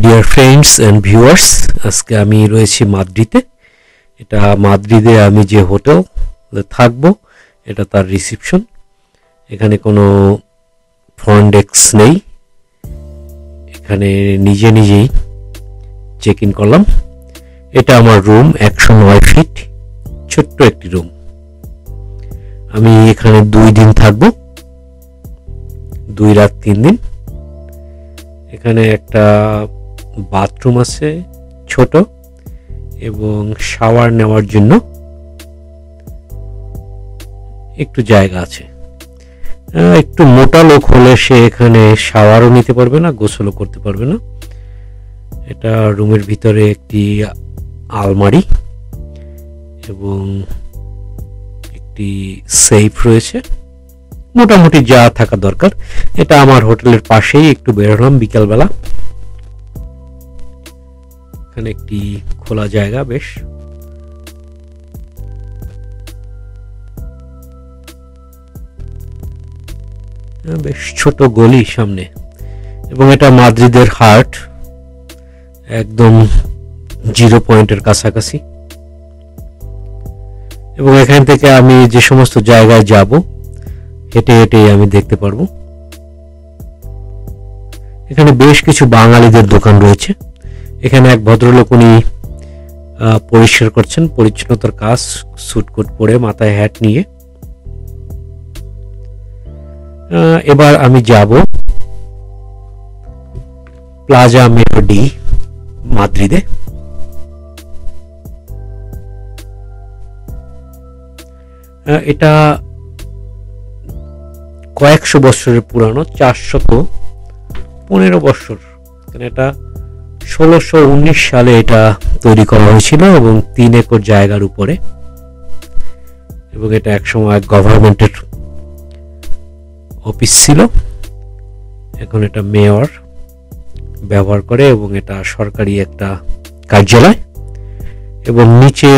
Dear friends and viewers, আজকে আমি রয়েছি মাদ্রিদে। এটা মাদ্রিদে আমি যে হোটেলে থাকবো এটা তার রিসেপশন। এখানে কোনো ফ্রন্ট ডেস্ক নেই, এখানে নিজেই চেক ইন করলাম। এটা আমার রুম, 109 ফিট, ছোট্ট একটি রুম। আমি এখানে 2 দিন থাকবো, 2 রাত 3 দিন। এখানে একটা বাথরুম আছে ছোট, এবং শাওয়ার নেওয়ার জন্য একটু জায়গা আছে। একটু মোটা লোক হলে সে এখানে শাওয়ারও নিতে পারবে না, গোসলও করতে পারবে না। এটা রুমের ভিতরে একটি আলমারি এবং একটি সেফ রয়েছে, মোটামুটি যা থাকা দরকার। এটা আমার হোটেলের পাশেই, একটু বেরোলাম বিকালবেলা। এখানে একটি খোলা জায়গা, বেশ ছোট গলি সামনে, এবং এটা মাদ্রিদের হার্ট, একদম 0 পয়েন্টের কাছাকাছি। এবং এখান থেকে আমি যে সমস্ত জায়গায় যাব হেঁটে হেঁটে আমি দেখতে পারবো। এখানে বেশ কিছু বাঙালিদের দোকান রয়েছে। এখানে এক ভদ্রলোক, উনি পরিষ্কার করছেন, পরিচ্ছন্নতার কাজ, স্যুট কোট পরে, মাথায় হ্যাট নিয়ে। এবার আমি যাব প্লাজা মেয়র ডি মাদ্রিদে। এটা কয়েকশো বছরের পুরানো, 415 বছর। এটা 1619 সালে এটা তৈরি করা হয়েছিল, এবং 3 একর জায়গার উপরে। এবং এটা একসময় গভর্নমেন্টের অফিস ছিল, এখন এটা মেয়র ব্যবহার করে, এবং এটা সরকারি একটা কার্যালয়। এবং নিচে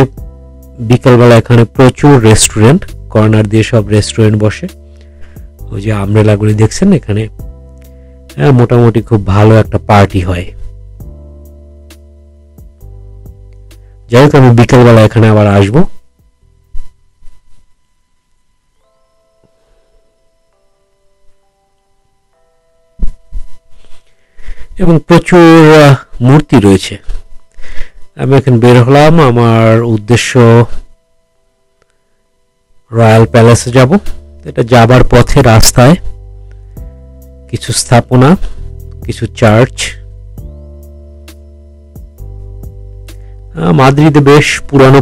বিকালবেলা এখানে প্রচুর রেস্টুরেন্ট, কর্নার দিয়ে সব রেস্টুরেন্ট বসে। ওই যে আমব্রেলাগুলি দেখছেন এখানে, মোটামুটি খুব ভালো একটা পার্টি হয়। যাই হোক, আমি বিকালবেলা এখানে আবার আসবো। এবং প্রচুর মূর্তি রয়েছে। আমি এখন বের হলাম, আমার উদ্দেশ্য রয়্যাল প্যালেসে যাব। এটা যাবার পথে রাস্তায় কিছু স্থাপনা, কিছু চার্চ। মাদ্রিদে বেশ পুরানো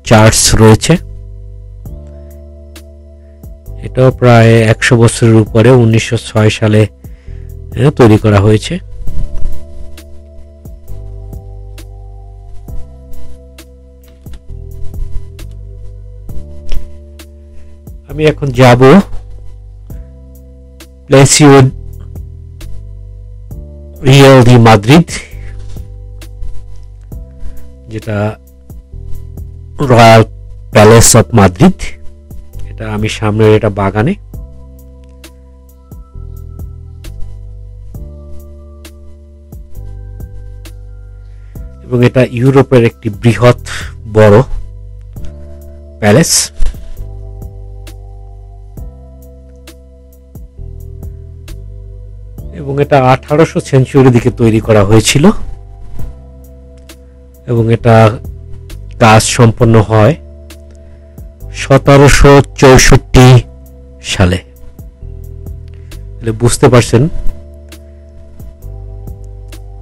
চার্চ রয়েছে। এটাও প্রায় 100 বছরের উপরে, 1906 সালে তৈরি করা হয়েছে। আমি এখন যাব প্যালাসিও রিয়াল ডি মাদ্রিদ, যেটা রয়্যাল প্যালেস অফ মাদ্রিদ। এটা আমি সামনের এটা বাগানে। এবং এটা ইউরোপের একটি বৃহৎ বড় প্যালেস। এবং এটা 1800 সেঞ্চুরির দিকে তৈরি করা হয়েছিল, এবং এটা কাজ সম্পন্ন হয় 1764 সালে। বুঝতে পারছেন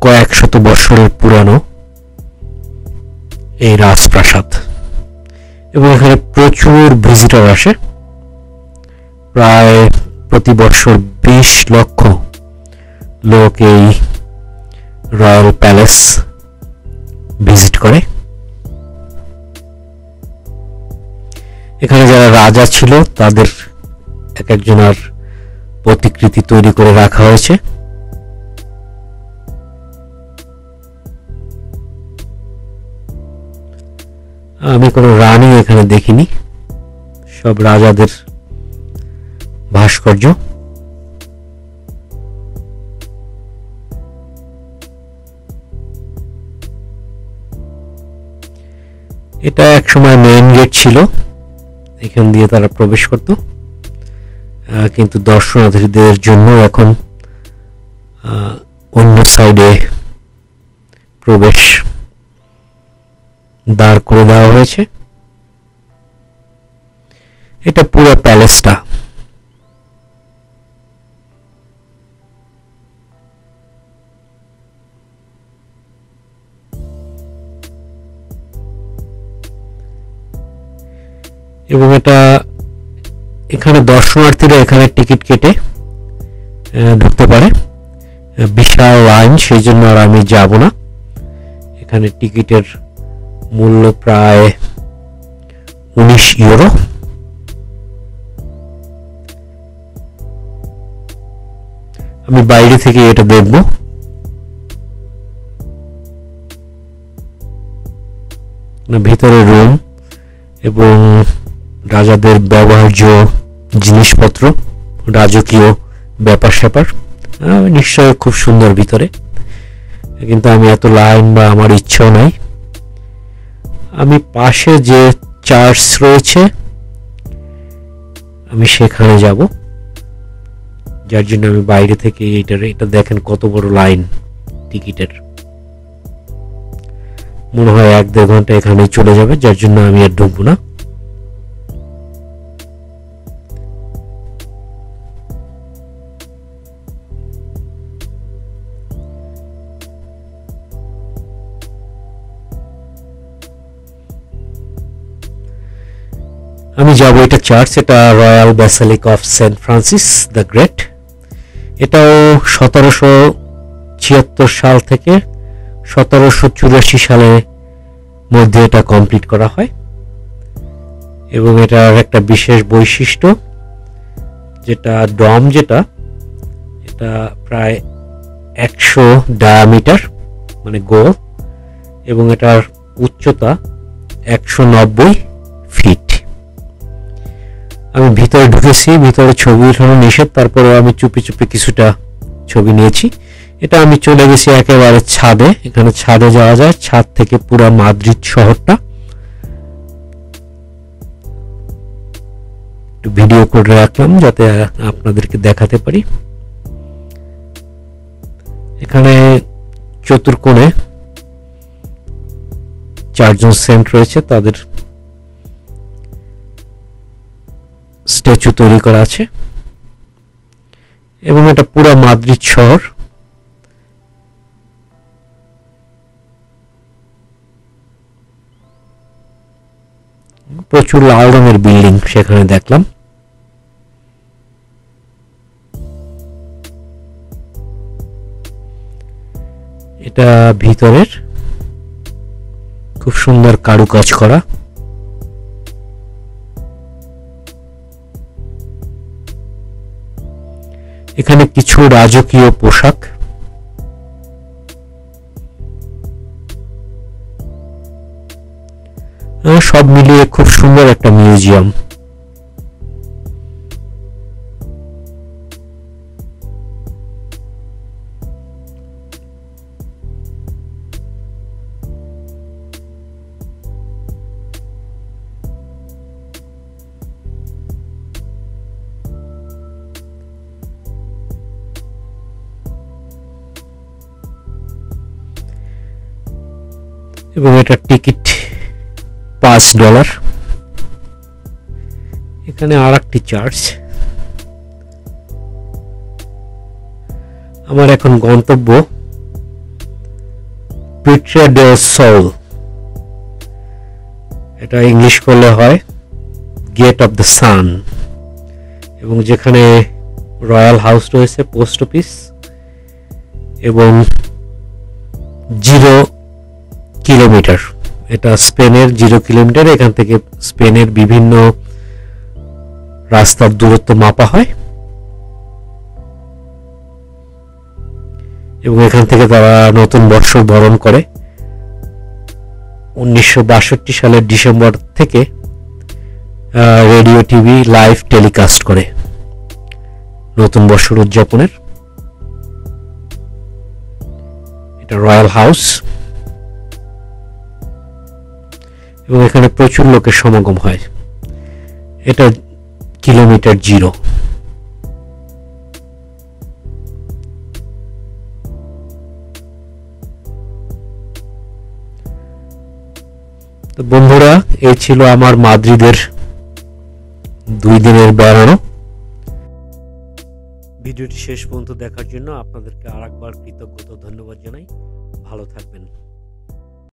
কয়েক শত বছরের পুরানো এই রাজপ্রাসাদ। এবং এখানে প্রচুর ভিজিটর আসে, প্রায় প্রতি বছর 20 লক্ষ লোক এই রয়্যাল প্যালেস ভিজিট করে। এখানে যারা রাজা ছিল তাদের এক একজনের প্রতিকৃতি তৈরি করে রাখা হয়েছে। আমি কোনো রানী এখানে দেখিনি, সব রাজাদের ভাস্কর্য। এটা একসময় মেইন গেট ছিল, এখান দিয়ে তারা প্রবেশ করত, কিন্তু দর্শনার্থীদের জন্য এখন অন্য সাইডে প্রবেশ দাঁড় করে দেওয়া হয়েছে। এটা পুরো প্যালেসটা। এবং এটা এখানে দর্শনার্থীরা এখানে টিকিট কেটে ঢুকতে পারে, বিশাল লাইন, সেই জন্য আর আমি যাব না। এখানে টিকিটের মূল্য প্রায় 19 ইউরো। আমি বাইরে থেকে এটা দেখব। ভিতরে রুম এবং রাজাদের ব্যবহার্য জিনিসপত্র, রাজকীয় ব্যাপার স্যাপার, নিশ্চয় খুব সুন্দর ভিতরে, কিন্তু আমি এত লাইন বা আমার ইচ্ছাও নাই। আমি পাশে যে চার্চ রয়েছে আমি সেখানে যাব, যার জন্য আমি বাইরে থেকে এটা দেখেন কত বড় লাইন টিকিটের। মনে হয় 1-1.5 ঘন্টা এখানে চলে যাবে, যার জন্য আমি আর ঢুকবো না। আমি যাব, এটা চার্চ, এটা Royal Basilica of Saint Francis the Great. এটাও 1776 সাল থেকে 1784 সালের মধ্যে এটা কমপ্লিট করা হয়। এবং এটার একটা বিশেষ বৈশিষ্ট্য, যেটা ডম, এটা প্রায় 100 ডায়ামিটার, মানে গোল, এবং এটার উচ্চতা 190 ফিট। আমি ভিতরে ঢুকেছি, ভিতরে ছবি ওঠানো নিষেধ, তারপরে আমি চুপি চুপি কিছুটা ছবি নিয়েছি। এটা আমি চলে গেছি একেবারে ছাদে, এখানে ছাদে যাওয়া যায়, ছাদ থেকে পুরো মাদ্রিদ শহরটা একটু ভিডিও করে রাখলাম যাতে আপনাদেরকে দেখাতে পারি। এখানে চতুর্কোণে 4 জন সেন্ট রয়েছে, তাদের স্ট্যাচু তৈরি করা আছে। এবং এটা পুরো মাদ্রিদ শহর। প্রচুর লাল রঙের বিল্ডিং সেখানে দেখলাম। এটা ভিতরের খুব সুন্দর কারুকাজ করা। এখানে কিছু রাজকীয় পোশাক, সব মিলিয়ে খুব সুন্দর একটা মিউজিয়াম। এবং এটা টিকিট $5। এখানে আর একটি চার্চ। আমার এখন গন্তব্য পিট্রা ডেল সল, এটা ইংলিশ করলে হয় গেট অফ দ্য সান, এবং যেখানে রয়্যাল হাউস রয়েছে, পোস্ট অফিস, এবং 0 কিলোমিটার, এটা স্পেনের 0 কিলোমিটার। এখান থেকে স্পেনের বিভিন্ন রাস্তার দূরত্ব মাপা হয়, এবং এখান থেকে তারা নতুন বর্ষ বরণ করে। 1962 সালের ডিসেম্বর থেকে রেডিও টিভি লাইভ টেলিকাস্ট করে নতুন বর্ষের উদযাপনের। এটা রয়্যাল হাউস। এবং এখানে প্রচুর লোকের সমাগম হয়। এটা কিলোমিটার 0। তো বন্ধুরা, এই ছিল আমার মাদ্রিদের 2 দিনের বেড়ানো। ভিডিওটি শেষ পর্যন্ত দেখার জন্য আপনাদেরকে আরেকবার কৃতজ্ঞতা ধন্যবাদ জানাই। ভালো থাকবেন।